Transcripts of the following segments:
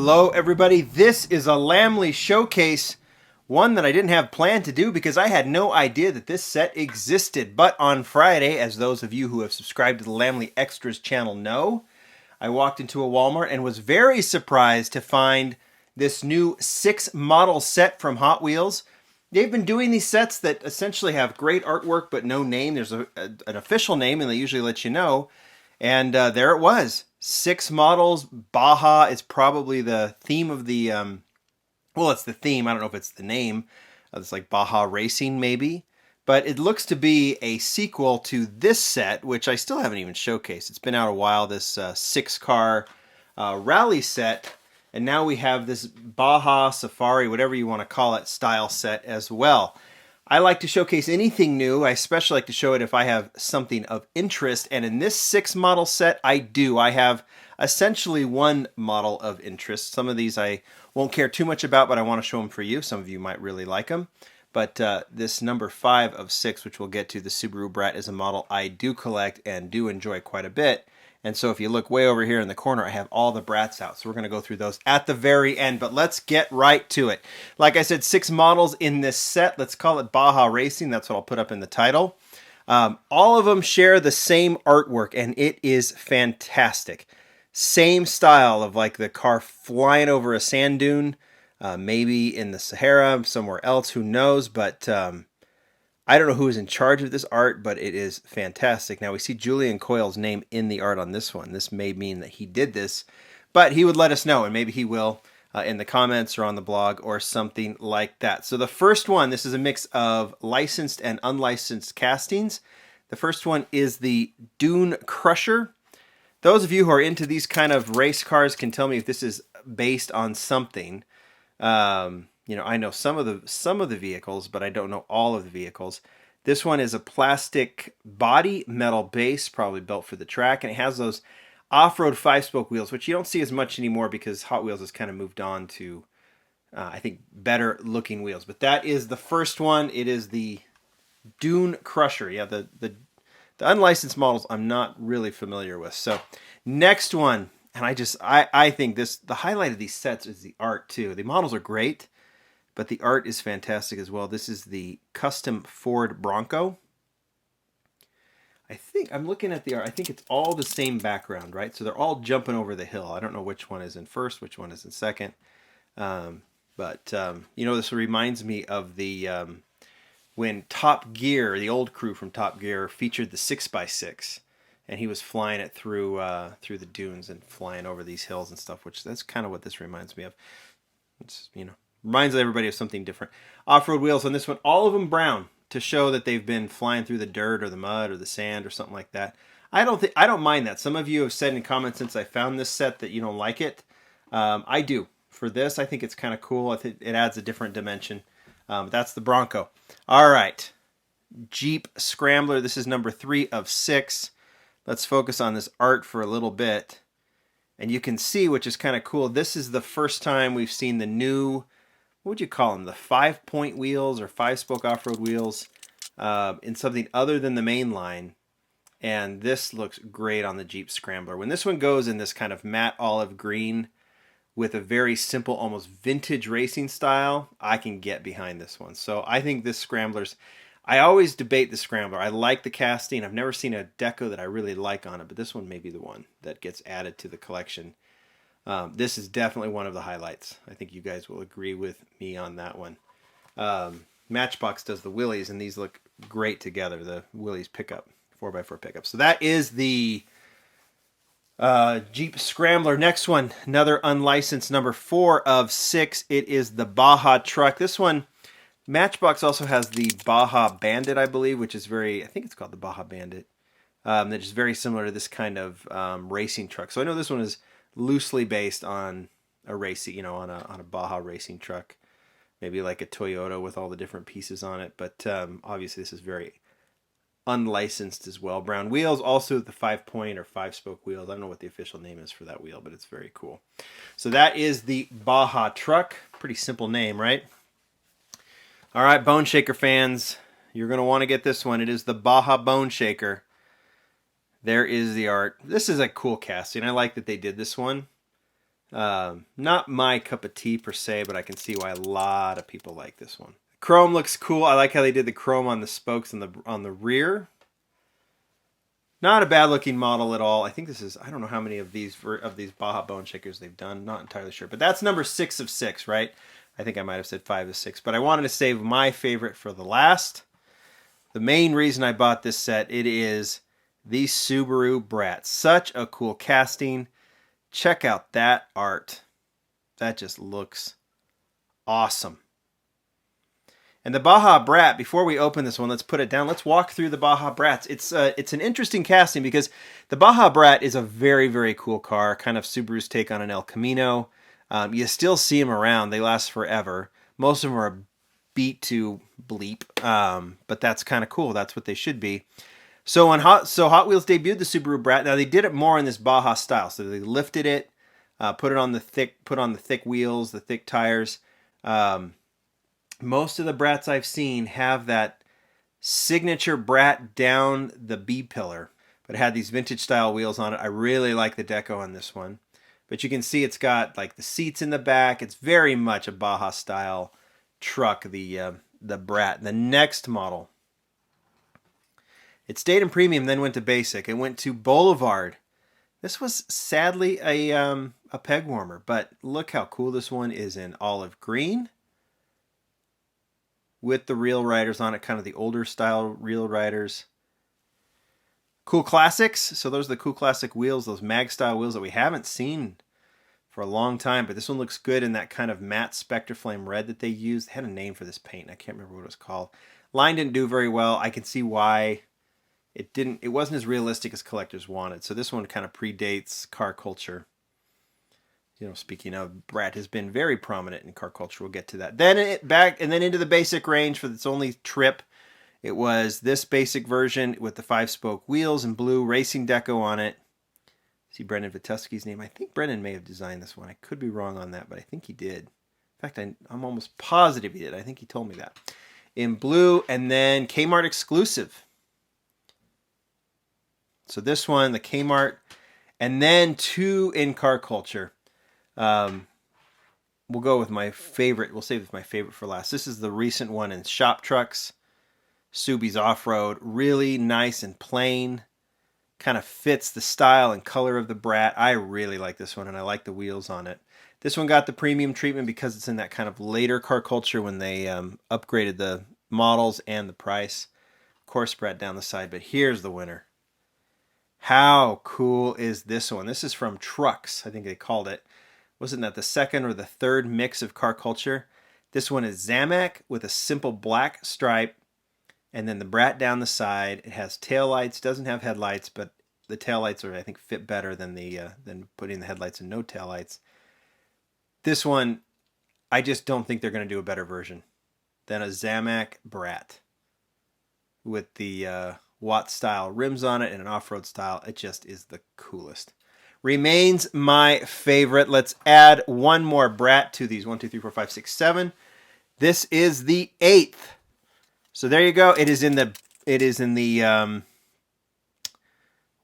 Hello everybody, this is a Lamley showcase, one that I didn't have planned to do because I had no idea that this set existed. But on Friday, as those of you who have subscribed to the Lamley Extras channel know, I walked into a Walmart and was very surprised to find this new 6-model set from Hot Wheels. They've been doing these sets that essentially have great artwork but no name. There's an official name and they usually let you know. And there it was. 6 models. Baja is probably the theme of the... well, it's the theme. I don't know if it's the name. It's like Baja Racing, maybe. But it looks to be a sequel to this set, which I still haven't even showcased. It's been out a while, this 6-car rally set. And now we have this Baja Safari, whatever you want to call it, style set as well. I like to showcase anything new. I especially like to show it if I have something of interest. And in this 6-model set, I do. I have essentially one model of interest. Some of these I won't care too much about, but I want to show them for you. Some of you might really like them. But this number 5 of 6, which we'll get to, the Subaru BRAT, is a model I do collect and do enjoy quite a bit. And so if you look way over here in the corner, I have all the Brats out. So we're going to go through those at the very end. But let's get right to it. Like I said, 6 models in this set. Let's call it Baja Racing. That's what I'll put up in the title. All of them share the same artwork, and it is fantastic. Same style of like the car flying over a sand dune. Maybe in the Sahara, somewhere else, who knows. But I don't know who is in charge of this art, but it is fantastic. Now, we see Julian Coyle's name in the art on this one. This may mean that he did this, but he would let us know, and maybe he will in the comments or on the blog or something like that. So the first one, this is a mix of licensed and unlicensed castings. The first one is the Dune Crusher. Those of you who are into these kind of race cars can tell me if this is based on something. You know, I know some of the vehicles, but I don't know all of the vehicles. This one is a plastic body, metal base, probably built for the track, and it has those off-road 5-spoke wheels, which you don't see as much anymore because Hot Wheels has kind of moved on to, I think, better-looking wheels. But that is the first one. It is the Dune Crusher. Yeah, the unlicensed models I'm not really familiar with. So, next one, and I think the highlight of these sets is the art too. The models are great. But the art is fantastic as well. This is the custom Ford Bronco. I think, I'm looking at the art, I think it's all the same background, right? So they're all jumping over the hill. I don't know which one is in first, which one is in second. You know, this reminds me of the, when Top Gear, the old crew from Top Gear, featured the 6x6. And he was flying it through the dunes and flying over these hills and stuff, which that's kind of what this reminds me of. It's, you know. Reminds everybody of something different. Off-road wheels on this one, all of them brown, to show that they've been flying through the dirt or the mud or the sand or something like that. I don't mind that. Some of you have said in comments since I found this set that you don't like it. I do. For this, I think it's kind of cool. I think it adds a different dimension. That's the Bronco. All right. Jeep Scrambler. This is number 3 of 6. Let's focus on this art for a little bit. And you can see, which is kind of cool, this is the first time we've seen the new... what would you call them? The 5-point wheels or 5-spoke off-road wheels in something other than the main line. And this looks great on the Jeep Scrambler. When this one goes in this kind of matte olive green with a very simple, almost vintage racing style, I can get behind this one. So I think this Scrambler's... I always debate the Scrambler. I like the casting. I've never seen a deco that I really like on it, but this one may be the one that gets added to the collection. This is definitely one of the highlights. I think you guys will agree with me on that one. Matchbox does the Willys, and these look great together. The Willys pickup, 4x4 pickup. So that is the Jeep Scrambler. Next one, another unlicensed number 4 of 6. It is the Baja Truck. This one, Matchbox also has the Baja Bandit, I believe, which is I think it's called the Baja Bandit. That is very similar to this kind of racing truck. So I know this one is loosely based on a racing, you know, on a Baja racing truck, maybe like a Toyota with all the different pieces on it. But obviously, this is very unlicensed as well. Brown wheels, also the 5-point or 5-spoke wheels. I don't know what the official name is for that wheel, but it's very cool. So that is the Baja Truck. Pretty simple name, right? All right, Boneshaker fans, you're going to want to get this one. It is the Baja Boneshaker. There is the art. This is a cool casting. I like that they did this one. Not my cup of tea per se, but I can see why a lot of people like this one. Chrome looks cool. I like how they did the chrome on the spokes on the rear. Not a bad looking model at all. I think this is, I don't know how many of these Baja Boneshakers they've done. Not entirely sure. But that's number 6 of 6, right? I think I might have said 5 of 6. But I wanted to save my favorite for the last. The main reason I bought this set, it is the Subaru BRAT. Such a cool casting. Check out that art. That just looks awesome. And the Baja BRAT, before we open this one, let's put it down. Let's walk through the Baja BRATs. It's an interesting casting because the Baja BRAT is a very, very cool car, kind of Subaru's take on an El Camino. You still see them around. They last forever. Most of them are a beat to bleep, but that's kind of cool. That's what they should be. So Hot Wheels debuted the Subaru BRAT. Now they did it more in this Baja style. So they lifted it, put on the thick wheels, the thick tires. Most of the Brats I've seen have that signature Brat down the B pillar, but it had these vintage style wheels on it. I really like the deco on this one, but you can see it's got like the seats in the back. It's very much a Baja style truck, the Brat. The next model, it stayed in premium, then went to basic. It went to Boulevard. This was sadly a peg warmer, but look how cool this one is in olive green with the reel riders on it, kind of the older style reel riders. Cool Classics. So those are the Cool Classic wheels, those mag style wheels that we haven't seen for a long time, but this one looks good in that kind of matte Spectre Flame red that they used. They had a name for this paint. I can't remember what it was called. Line didn't do very well. I can see why it wasn't as realistic as collectors wanted. So this one kind of predates car culture. You know, speaking of, Brat has been very prominent in car culture. We'll get to that. Then into the basic range for its only trip. It was this basic version with the 5-spoke wheels and blue racing deco on it. See Brendan Vituski's name. I think Brendan may have designed this one. I could be wrong on that, but I think he did. In fact, I'm almost positive he did. I think he told me that. In blue, and then Kmart Exclusive. So this one, the Kmart, and then 2 InCar Culture. We'll go with my favorite. We'll save my favorite for last. This is the recent one in Shop Trucks. Subi's Off-Road. Really nice and plain. Kind of fits the style and color of the Brat. I really like this one, and I like the wheels on it. This one got the premium treatment because it's in that kind of later car culture when they upgraded the models and the price. Of course, Brat down the side, but here's the winner. How cool is this one? This is from Trucks, I think they called it. Wasn't that the second or the third mix of car culture? This one is Zamac with a simple black stripe, and then the Brat down the side. It has taillights, doesn't have headlights, but the taillights are, I think, fit better than than putting the headlights and no taillights. This one, I just don't think they're going to do a better version than a Zamac Brat with the Watt style rims on it and an off-road style. It just is the coolest. Remains my favorite. Let's add one more Brat to these. 1, 2, 3, 4, 5, 6, 7. This is the 8th. So there you go. It is in the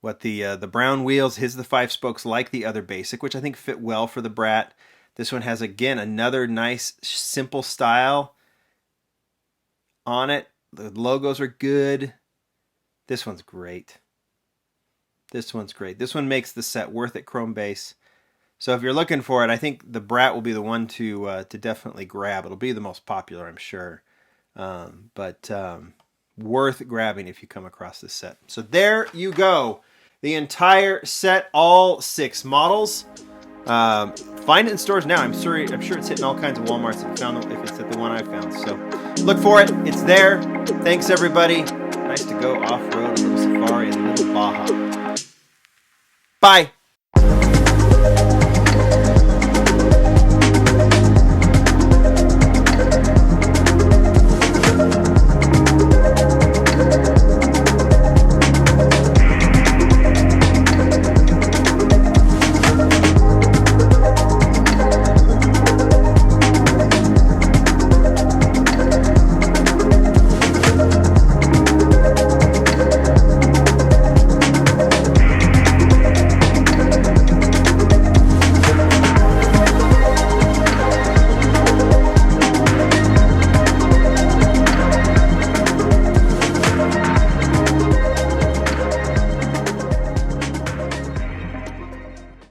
the brown wheels. His the 5 spokes like the other basic, which I think fit well for the Brat. This one has, again, another nice simple style on it. The logos are good. This one's great. This one's great. This one makes the set worth it, chrome base. So if you're looking for it, I think the Brat will be the one to definitely grab. It'll be the most popular, I'm sure. But worth grabbing if you come across this set. So there you go. The entire set, all 6 models. Find it in stores now. I'm sure it's hitting all kinds of Walmarts if it's at the one I found. So look for it. It's there. Thanks, everybody. Nice to go off-road, a little safari, and a little Baja. Bye.